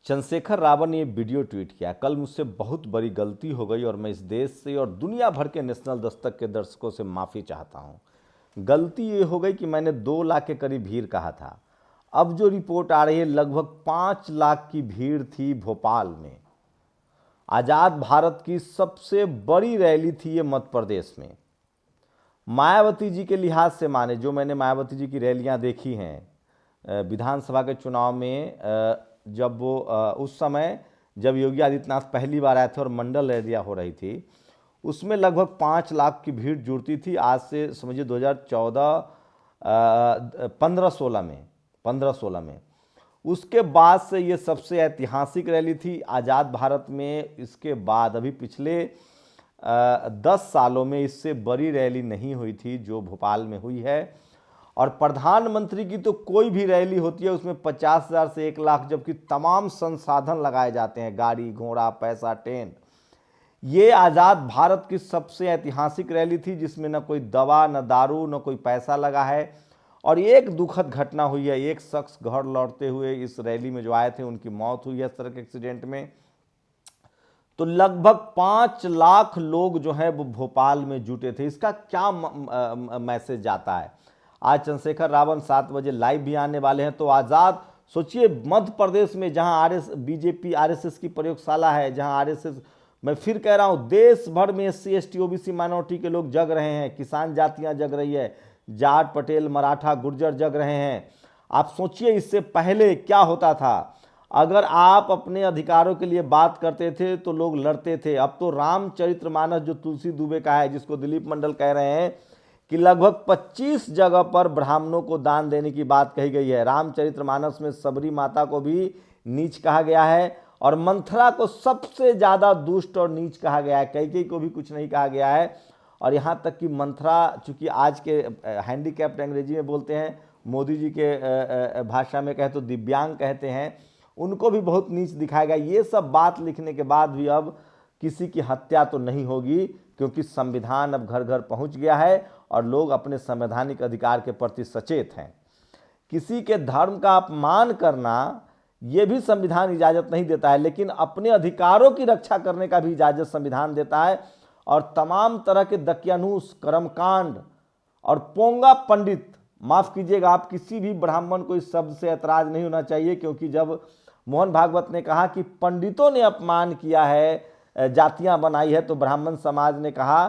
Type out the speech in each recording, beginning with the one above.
चंद्रशेखर रावण ने ये video tweet किया, कल मुझसे बहुत बड़ी गलती हो गई और मैं इस देश से और दुनिया भर के नेशनल दस्तक के दर्शकों से माफ़ी चाहता हूँ। गलती ये हो गई कि मैंने 2 लाख के करीब भीड़ कहा था। अब जो रिपोर्ट आ रही है लगभग 5 लाख की भीड़ थी भोपाल में। आज़ाद भारत की सबसे बड़ी रैली थी ये मध्य प्रदेश में। मायावती जी के लिहाज से माने, जो मैंने मायावती जी की रैलियां देखी हैं विधानसभा के चुनाव में, जब वो उस समय जब योगी आदित्यनाथ पहली बार आए थे और मंडल रैलियां हो रही थी, उसमें लगभग 5 लाख की भीड़ जुड़ती थी। आज से समझिए 2014 15-16 में उसके बाद से ये सबसे ऐतिहासिक रैली थी आज़ाद भारत में। इसके बाद अभी पिछले 10 सालों में इससे बड़ी रैली नहीं हुई थी जो भोपाल में हुई है। और प्रधानमंत्री की तो कोई भी रैली होती है उसमें 50,000 से 1 लाख, जबकि तमाम संसाधन लगाए जाते हैं, गाड़ी घोड़ा पैसा ट्रेन। ये आज़ाद भारत की सबसे ऐतिहासिक रैली थी जिसमें न कोई दवा न दारू न कोई पैसा लगा है। और एक दुखद घटना हुई है, एक शख्स घर लौटते हुए इस रैली में जो आए थे उनकी मौत हुई है इस तरह के एक्सीडेंट में। तो लगभग 5 लाख लोग जो है वो भोपाल में जुटे थे। इसका क्या मैसेज जाता है? आज चंद्रशेखर रावण 7 बजे लाइव भी आने वाले हैं। तो आज़ाद, सोचिए मध्य प्रदेश में जहां बीजेपी आरएसएस की प्रयोगशाला है, जहां आरएसएस, मैं फिर कह रहा हूं देश भर में एससी एसटी ओबीसी माइनॉरिटी के लोग जग रहे हैं, किसान जातियां जग रही है, जाट पटेल मराठा गुर्जर जग रहे हैं। आप सोचिए इससे पहले क्या होता था। अगर आप अपने अधिकारों के लिए बात करते थे तो लोग लड़ते थे। अब तो रामचरितमानस जो तुलसी दुबे का है, जिसको दिलीप मंडल कह रहे हैं कि लगभग 25 जगह पर ब्राह्मणों को दान देने की बात कही गई है। रामचरितमानस में सबरी माता को भी नीच कहा गया है और मंथरा को सबसे ज़्यादा दुष्ट और नीच कहा गया है। कैकेयी को भी कुछ नहीं कहा गया है। और यहाँ तक कि मंथरा, चूँकि आज के हैंडीकैप्ड अंग्रेजी में बोलते हैं, मोदी जी के भाषा में कहे तो दिव्यांग कहते हैं, उनको भी बहुत नीच दिखाया गया। ये सब बात लिखने के बाद भी अब किसी की हत्या तो नहीं होगी, क्योंकि संविधान अब घर घर पहुंच गया है और लोग अपने संवैधानिक अधिकार के प्रति सचेत हैं। किसी के धर्म का अपमान करना ये भी संविधान इजाज़त नहीं देता है, लेकिन अपने अधिकारों की रक्षा करने का भी इजाज़त संविधान देता है। और तमाम तरह के दकियानूस, कर्मकांड और पोंगा पंडित, माफ़ कीजिएगा, आप किसी भी ब्राह्मण को इस शब्द से ऐतराज़ नहीं होना चाहिए, क्योंकि जब मोहन भागवत ने कहा कि पंडितों ने अपमान किया है, जातियां बनाई है, तो ब्राह्मण समाज ने कहा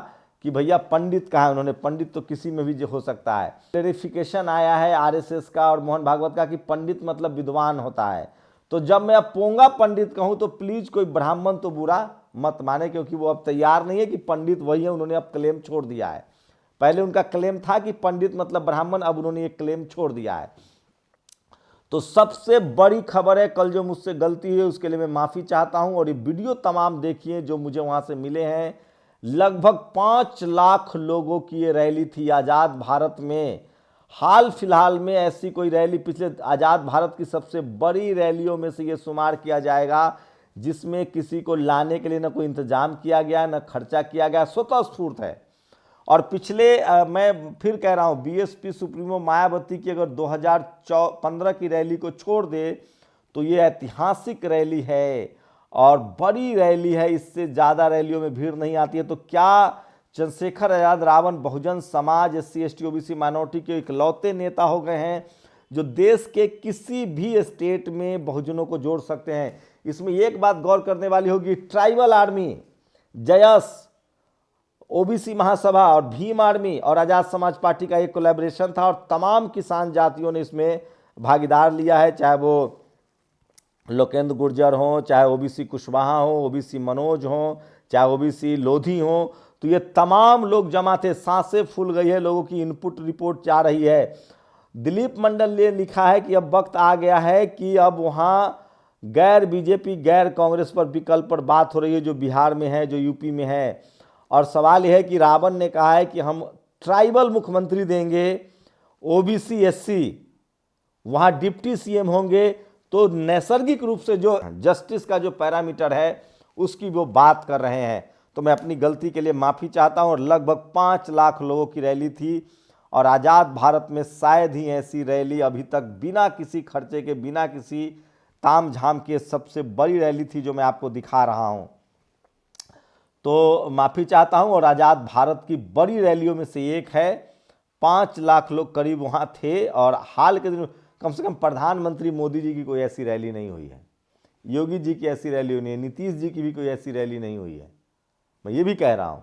कि भैया पंडित कहा है उन्होंने, पंडित तो किसी में भी हो सकता है। क्लेरिफिकेशन आया है आरएसएस का और मोहन भागवत का कि पंडित मतलब विद्वान होता है। तो जब मैं अब पोंगा पंडित कहूं तो प्लीज कोई ब्राह्मण तो बुरा मत माने, क्योंकि वो अब तैयार नहीं है कि पंडित वही है। उन्होंने अब क्लेम छोड़ दिया है। पहले उनका क्लेम था कि पंडित मतलब ब्राह्मण, अब उन्होंने ये क्लेम छोड़ दिया है। तो सबसे बड़ी खबर है, कल जो मुझसे गलती हुई उसके लिए मैं माफ़ी चाहता हूं। और ये वीडियो तमाम देखिए जो मुझे वहां से मिले हैं। लगभग 5 लाख लोगों की ये रैली थी आज़ाद भारत में। हाल फिलहाल में ऐसी कोई रैली, पिछले आज़ाद भारत की सबसे बड़ी रैलियों में से ये शुमार किया जाएगा, जिसमें किसी को लाने के लिए न कोई इंतजाम किया गया, न खर्चा किया गया, स्वतः स्फूर्त है। और पिछले मैं फिर कह रहा हूँ, बीएसपी सुप्रीमो मायावती की अगर 2015 की रैली को छोड़ दे तो ये ऐतिहासिक रैली है और बड़ी रैली है। इससे ज़्यादा रैलियों में भीड़ नहीं आती है। तो क्या Chandrashekhar Azad Ravan Bahujan Samaj, SC ST OBC minority के इकलौते नेता हो गए हैं जो देश के किसी भी स्टेट में बहुजनों को जोड़ सकते हैं? इसमें एक बात गौर करने वाली होगी, ट्राइबल आर्मी, जयस, ओबीसी महासभा और भीम आर्मी और आज़ाद समाज पार्टी का एक कोलैबोरेशन था और तमाम किसान जातियों ने इसमें भागीदार लिया है, चाहे वो लोकेंद्र गुर्जर हो, चाहे ओबीसी कुशवाहा हो, ओबीसी मनोज हो, चाहे ओबीसी लोधी हो। तो ये तमाम लोग जमा थे। सांसें फूल गई है, लोगों की इनपुट रिपोर्ट जा रही है। दिलीप मंडल ने लिखा है कि अब वक्त आ गया है कि अब वहाँ गैर बीजेपी गैर कांग्रेस पर विकल्प पर बात हो रही है, जो बिहार में है, जो यूपी में है। और सवाल यह है कि रावण ने कहा है कि हम ट्राइबल मुख्यमंत्री देंगे, ओबीसी एससी वहाँ डिप्टी सीएम होंगे। तो नैसर्गिक रूप से जो जस्टिस का जो पैरामीटर है उसकी वो बात कर रहे हैं। तो मैं अपनी गलती के लिए माफ़ी चाहता हूँ। और लगभग 5 लाख लोगों की रैली थी और आज़ाद भारत में शायद ही ऐसी रैली अभी तक बिना किसी खर्चे के, बिना किसी ताम झाम की सबसे बड़ी रैली थी जो मैं आपको दिखा रहा हूं। तो माफ़ी चाहता हूं, और आज़ाद भारत की बड़ी रैलियों में से एक है। 5 लाख लोग करीब वहां थे, और हाल के दिनों कम से कम प्रधानमंत्री मोदी जी की कोई ऐसी रैली नहीं हुई है, योगी जी की ऐसी रैली नहीं है, नीतीश जी की भी कोई ऐसी रैली नहीं हुई है, मैं ये भी कह रहा हूं।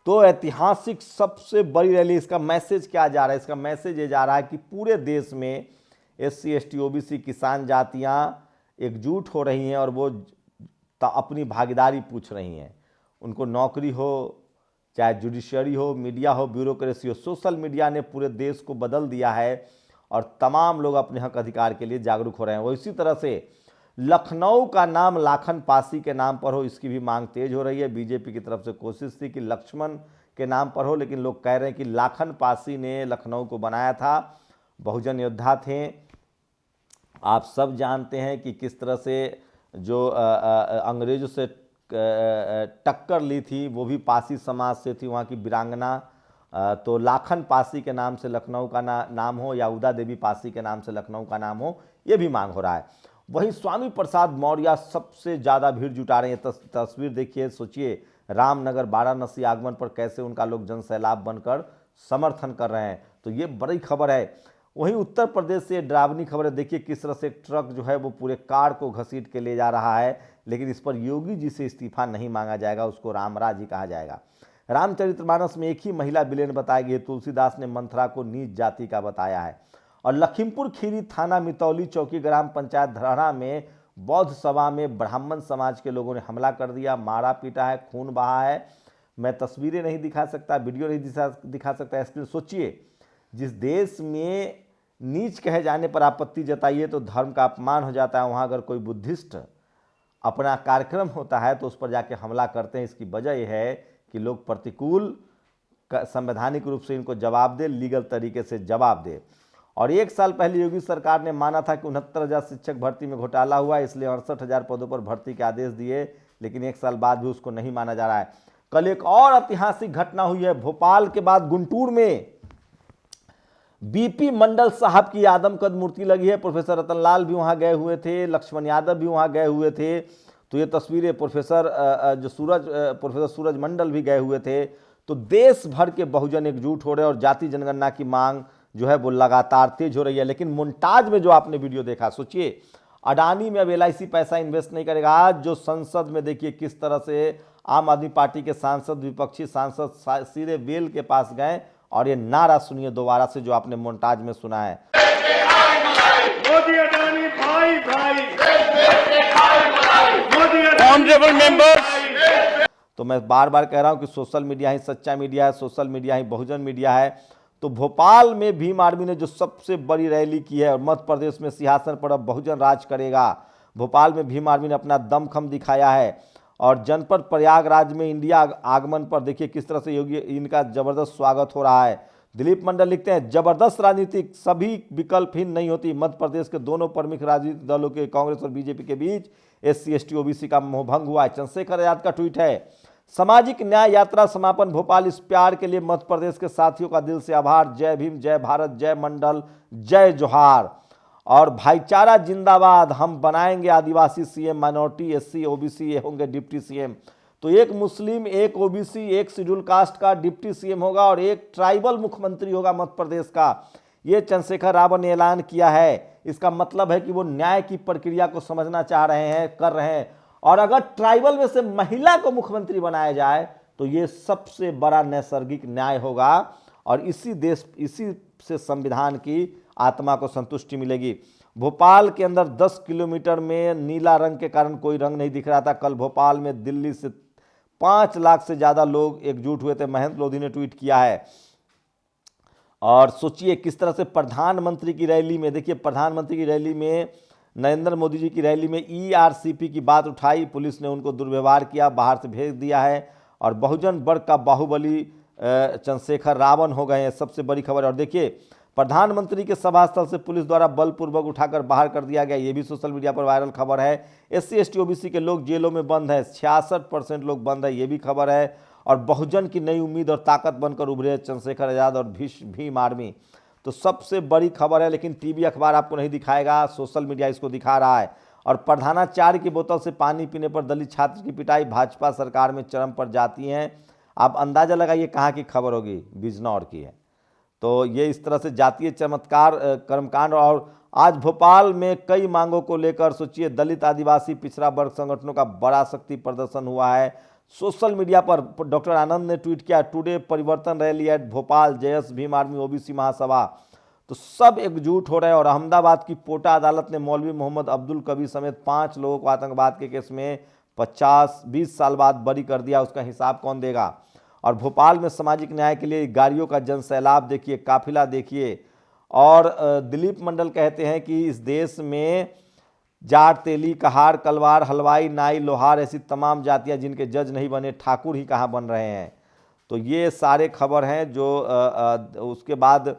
तो ऐतिहासिक सबसे बड़ी रैली, इसका मैसेज क्या जा रहा है? इसका मैसेज ये जा रहा है कि पूरे देश में SC ST OBC किसान जातियां एकजुट हो रही हैं और वो अपनी भागीदारी पूछ रही हैं। उनको नौकरी हो, चाहे जुडिशरी हो, मीडिया हो, ब्यूरोक्रेसी हो, सोशल मीडिया ने पूरे देश को बदल दिया है और तमाम लोग अपने हक अधिकार के लिए जागरूक हो रहे हैं। वो इसी तरह से लखनऊ का नाम लाखन पासी के नाम पर हो, इसकी भी मांग तेज हो रही है। बीजेपी की तरफ से कोशिश थी कि लक्ष्मण के नाम पर हो, लेकिन लोग कह रहे हैं कि लाखन पासी ने लखनऊ को बनाया था, बहुजन योद्धा थे। आप सब जानते हैं कि किस तरह से जो अंग्रेजों से टक्कर ली थी वो भी पासी समाज से थी, वहाँ की वीरांगना। तो लाखन पासी के नाम से लखनऊ का नाम हो, या उदा देवी पासी के नाम से लखनऊ का नाम हो, ये भी मांग हो रहा है। वहीं स्वामी प्रसाद मौर्य सबसे ज़्यादा भीड़ जुटा रहे हैं। तस्वीर देखिए, सोचिए रामनगर वाराणसी आगमन पर कैसे उनका लोग जनसैलाब बनकर समर्थन कर रहे हैं। तो ये बड़ी खबर है। वहीं उत्तर प्रदेश से डरावनी खबर है। देखिए किस तरह से ट्रक जो है वो पूरे कार को घसीट के ले जा रहा है, लेकिन इस पर योगी जी से इस्तीफा नहीं मांगा जाएगा, उसको रामराज ही कहा जाएगा। रामचरितमानस में एक ही महिला विलेन बताई गई, तुलसीदास ने मंथरा को नीच जाति का बताया है। और लखीमपुर खीरी थाना मितौली चौकी ग्राम पंचायत धरहरा में बौद्ध सभा में ब्राह्मण समाज के लोगों ने हमला कर दिया, मारा पीटा है, खून बहा है। मैं तस्वीरें नहीं दिखा सकता, वीडियो नहीं दिखा सकता स्क्रीन। सोचिए, जिस देश में नीच कहे जाने पर आपत्ति जताइए तो धर्म का अपमान हो जाता है, वहाँ अगर कोई बुद्धिस्ट अपना कार्यक्रम होता है तो उस पर जाके हमला करते हैं। इसकी वजह यह है कि लोग प्रतिकूल संवैधानिक रूप से इनको जवाब दे, लीगल तरीके से जवाब दे। और 1 साल पहले योगी सरकार ने माना था कि 69,000 शिक्षक भर्ती में घोटाला हुआ, इसलिए 68,000 पदों पर भर्ती के आदेश दिए, लेकिन 1 साल बाद भी उसको नहीं माना जा रहा है। कल एक और ऐतिहासिक घटना हुई है। भोपाल के बाद गुंटूर में BP मंडल साहब की आदमकद मूर्ति लगी है। प्रोफेसर रतनलाल भी वहां गए हुए थे, लक्ष्मण यादव भी वहां गए हुए थे। तो ये तस्वीरें प्रोफेसर सूरज मंडल भी गए हुए थे। तो देश भर के बहुजन एकजुट हो रहे हैं और जाति जनगणना की मांग जो है वो लगातार तेज हो रही है। लेकिन मुमताज में जो आपने वीडियो देखा, सोचिए अडानी में अब LIC पैसा इन्वेस्ट नहीं करेगा। आज जो संसद में देखिए किस तरह से आम आदमी पार्टी के सांसद, विपक्षी सांसद सीधे वेल के पास गए और ये नारा सुनिए दोबारा से जो आपने मोन्टाज में सुना है। मोदी अडानी भाई भाई, ऑनरेबल मेंबर्स। तो मैं बार बार कह रहा हूं कि सोशल मीडिया ही सच्चा मीडिया है, सोशल मीडिया ही बहुजन मीडिया है। तो भोपाल में भीम आर्मी ने जो सबसे बड़ी रैली की है, और मध्य प्रदेश में सिंहासन पर अब बहुजन राज करेगा। भोपाल में भीम आर्मी ने अपना दमखम दिखाया है। और जनपद प्रयागराज में इंडिया आगमन पर देखिए किस तरह से योगी इनका जबरदस्त स्वागत हो रहा है। दिलीप मंडल लिखते हैं, जबरदस्त राजनीतिक सभी विकल्पहीन नहीं होती। मध्य प्रदेश के दोनों प्रमुख राजनीतिक दलों के कांग्रेस और बीजेपी के बीच SC ST OBC का मोहभंग हुआ है। चंद्रशेखर आजाद का ट्वीट है, सामाजिक न्याय यात्रा समापन भोपाल। इस प्यार के लिए मध्य प्रदेश के साथियों का दिल से आभार। जय भीम, जय भारत, जय मंडल, जय जोहार। और भाईचारा जिंदाबाद, हम बनाएंगे आदिवासी CM, माइनॉरिटी SC OBC ये होंगे डिप्टी CM। तो एक मुस्लिम, एक OBC, एक शेड्यूल कास्ट का डिप्टी CM होगा और एक ट्राइबल मुख्यमंत्री होगा मध्य प्रदेश का। ये चंद्रशेखर रावत ने ऐलान किया है। इसका मतलब है कि वो न्याय की प्रक्रिया को समझना चाह रहे हैं, कर रहे हैं। और अगर ट्राइबल में से महिला को मुख्यमंत्री बनाया जाए तो ये सबसे बड़ा नैसर्गिक न्याय होगा और इसी से संविधान की आत्मा को संतुष्टि मिलेगी। भोपाल के अंदर 10 किलोमीटर में नीला रंग के कारण कोई रंग नहीं दिख रहा था। कल भोपाल में दिल्ली से 5 लाख से ज्यादा लोग एकजुट हुए थे, महेंद्र लोधी ने ट्वीट किया है। और सोचिए किस तरह से प्रधानमंत्री की रैली में, देखिए प्रधानमंत्री की रैली में, नरेंद्र मोदी जी की रैली में ERCP की बात उठाई, पुलिस ने उनको दुर्व्यवहार किया, बाहर से भेज दिया है। और बहुजन वर्ग का बाहुबली चंद्रशेखर रावत हो गए हैं, सबसे बड़ी खबर। और देखिए प्रधानमंत्री के सभा स्थल से पुलिस द्वारा बलपूर्वक उठाकर बाहर कर दिया गया, ये भी सोशल मीडिया पर वायरल खबर है। SC ST OBC के लोग जेलों में बंद हैं, 66% लोग बंद है, ये भी खबर है। और बहुजन की नई उम्मीद और ताकत बनकर उभरे चंद्रशेखर आजाद और भीम आर्मी। तो सबसे बड़ी खबर है, लेकिन टीवी अखबार आपको नहीं दिखाएगा, सोशल मीडिया इसको दिखा रहा है। और प्रधानाचार्य की बोतल से पानी पीने पर दलित छात्र की पिटाई, भाजपा सरकार में चरम पर जाती हैं। आप अंदाजा लगाइए कहाँ की खबर होगी, बिजनौर की है। तो ये इस तरह से जातीय चमत्कार कर्मकांड। और आज भोपाल में कई मांगों को लेकर सोचिए दलित आदिवासी पिछड़ा वर्ग संगठनों का बड़ा शक्ति प्रदर्शन हुआ है। सोशल मीडिया पर डॉक्टर आनंद ने ट्वीट किया, टुडे परिवर्तन रैली एट भोपाल, जयस भीम आर्मी ओबीसी महासभा। तो सब एकजुट हो रहे हैं। और अहमदाबाद की पोटा अदालत ने मौलवी मोहम्मद अब्दुल कबीर समेत 5 लोगों को आतंकवाद के केस में 20 साल बाद बरी कर दिया। उसका हिसाब कौन देगा। और भोपाल में सामाजिक न्याय के लिए गाड़ियों का जनसैलाब देखिए, काफिला देखिए। और दिलीप मंडल कहते हैं कि इस देश में जाट, तेली, कहार, कलवार, हलवाई, नाई, लोहार ऐसी तमाम जातियां जिनके जज नहीं बने, ठाकुर ही कहाँ बन रहे हैं। तो ये सारे खबर हैं जो उसके बाद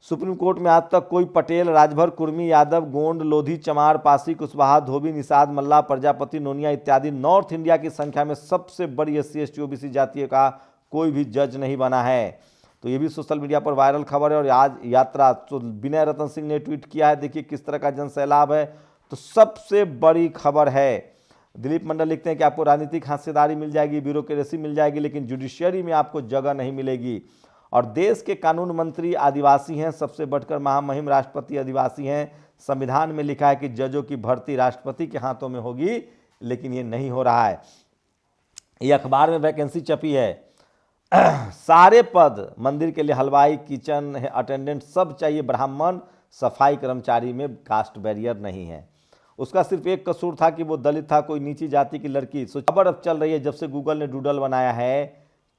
सुप्रीम कोर्ट में आज तक कोई पटेल, राजभर, कुर्मी, यादव, गोंड, लोधी, चमार, पासी, कुशवाहा, धोबी, निषाद, मल्ला, प्रजापति, नोनिया इत्यादि नॉर्थ इंडिया की संख्या में सबसे बड़ी SC ST OBC जातियों का कोई भी जज नहीं बना है। तो ये भी सोशल मीडिया पर वायरल खबर है। और आज यात्रा तो विनय रतन सिंह ने ट्वीट किया है, देखिए किस तरह का जनसैलाब है। तो सबसे बड़ी खबर है। दिलीप मंडल लिखते हैं कि आपको राजनीतिक हिस्सेदारी मिल जाएगी, ब्यूरोक्रेसी मिल जाएगी, लेकिन जुडिशियरी में आपको जगह नहीं मिलेगी। और देश के कानून मंत्री आदिवासी हैं, सबसे बढ़कर महामहिम राष्ट्रपति आदिवासी हैं। संविधान में लिखा है कि जजों की भर्ती राष्ट्रपति के हाथों में होगी, लेकिन ये नहीं हो रहा है। ये अखबार में वैकेंसी छपी है, सारे पद मंदिर के लिए हलवाई, किचन अटेंडेंट सब चाहिए ब्राह्मण, सफाई कर्मचारी में कास्ट बैरियर नहीं है। उसका सिर्फ एक कसूर था कि वो दलित था, कोई नीची जाति की लड़की। सो खबर अब चल रही है जब से गूगल ने डूडल बनाया है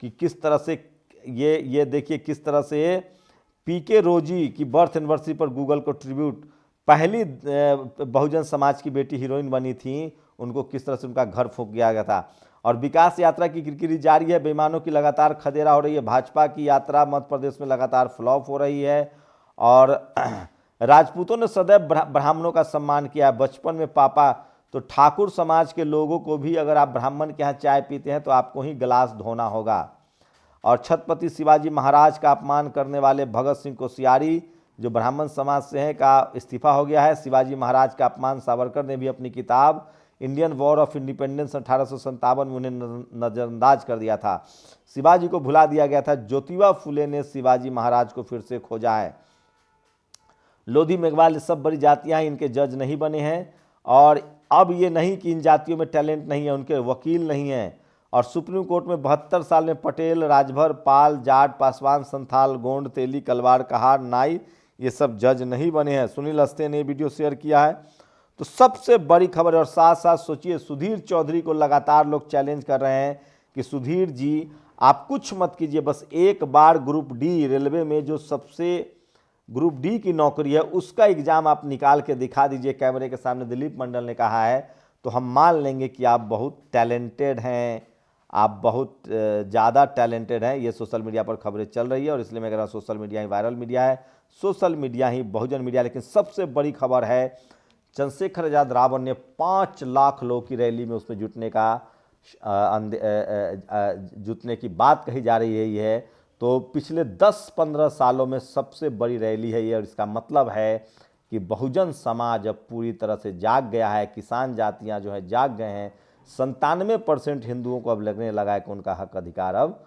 कि किस तरह से ये देखिए किस तरह से पीके रोजी की बर्थ एनिवर्सरी पर गूगल को ट्रिब्यूट, पहली बहुजन समाज की बेटी हीरोइन बनी थी, उनको किस तरह से उनका घर फूंक दिया गया था। और विकास यात्रा की किरकिरी जारी है, बेईमानों की लगातार खदेरा हो रही है। भाजपा की यात्रा मध्य प्रदेश में लगातार फ्लॉप हो रही है। और राजपूतों ने सदैव ब्राह्मणों का सम्मान किया है। बचपन में पापा तो ठाकुर समाज के लोगों को भी अगर आप ब्राह्मण के यहाँ चाय पीते हैं तो आपको ही गिलास धोना होगा। और छत्रपति शिवाजी महाराज का अपमान करने वाले भगत सिंह कोश्यारी जो ब्राह्मण समाज से हैं का इस्तीफा हो गया है। शिवाजी महाराज का अपमान सावरकर ने भी अपनी किताब इंडियन वॉर ऑफ इंडिपेंडेंस 1857 में उन्हें नज़रअंदाज कर दिया था। शिवाजी को भुला दिया गया था। ज्योतिबा फुले ने शिवाजी महाराज को फिर से खोजा है। लोधी, मेघवाल सब बड़ी जातियां हैं, इनके जज नहीं बने हैं। और अब ये नहीं कि इन जातियों में टैलेंट नहीं है, उनके वकील नहीं हैं। और सुप्रीम कोर्ट में 72 साल में पटेल, राजभर, पाल, जाट, पासवान, संथाल, गोंड, तेली, कलवार, कहार, नाई ये सब जज नहीं बने हैं। सुनील अस्ते ने वीडियो शेयर किया है। तो सबसे बड़ी खबर। और साथ साथ सोचिए सुधीर चौधरी को लगातार लोग चैलेंज कर रहे हैं कि सुधीर जी आप कुछ मत कीजिए, बस एक बार ग्रुप डी रेलवे में जो सबसे ग्रुप डी की नौकरी है उसका एग्जाम आप निकाल के दिखा दीजिए कैमरे के सामने। दिलीप मंडल ने कहा है तो हम मान लेंगे कि आप बहुत टैलेंटेड हैं, आप बहुत ज़्यादा टैलेंटेड हैं। ये सोशल मीडिया पर खबरें चल रही है और इसलिए मैं कह रहा हूँ सोशल मीडिया ही वायरल मीडिया है, सोशल मीडिया ही बहुजन मीडिया। लेकिन सबसे बड़ी खबर है चंद्रशेखर आजाद रावण ने 5 लाख लोगों की रैली में उसमें जुटने की बात कही जा रही है। ये है तो पिछले 10-15 सालों में सबसे बड़ी रैली है ये। और इसका मतलब है कि बहुजन समाज अब पूरी तरह से जाग गया है। किसान जातियां जो है जाग गए हैं। 97% हिंदुओं को अब लगने लगा है कि उनका हक अधिकार अब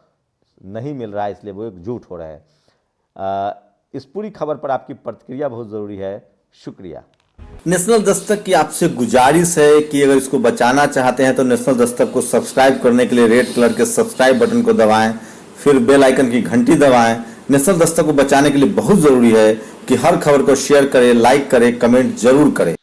नहीं मिल रहा है, इसलिए वो एकजुट हो रहे हैं। इस पूरी खबर पर आपकी प्रतिक्रिया बहुत ज़रूरी है। शुक्रिया। नेशनल दस्तक की आपसे गुजारिश है कि अगर इसको बचाना चाहते हैं तो नेशनल दस्तक को सब्सक्राइब करने के लिए रेड कलर के सब्सक्राइब बटन को दबाएं, फिर बेल आइकन की घंटी दबाएं। नेशनल दस्तक को बचाने के लिए बहुत जरूरी है कि हर खबर को शेयर करें, लाइक करें, कमेंट जरूर करें।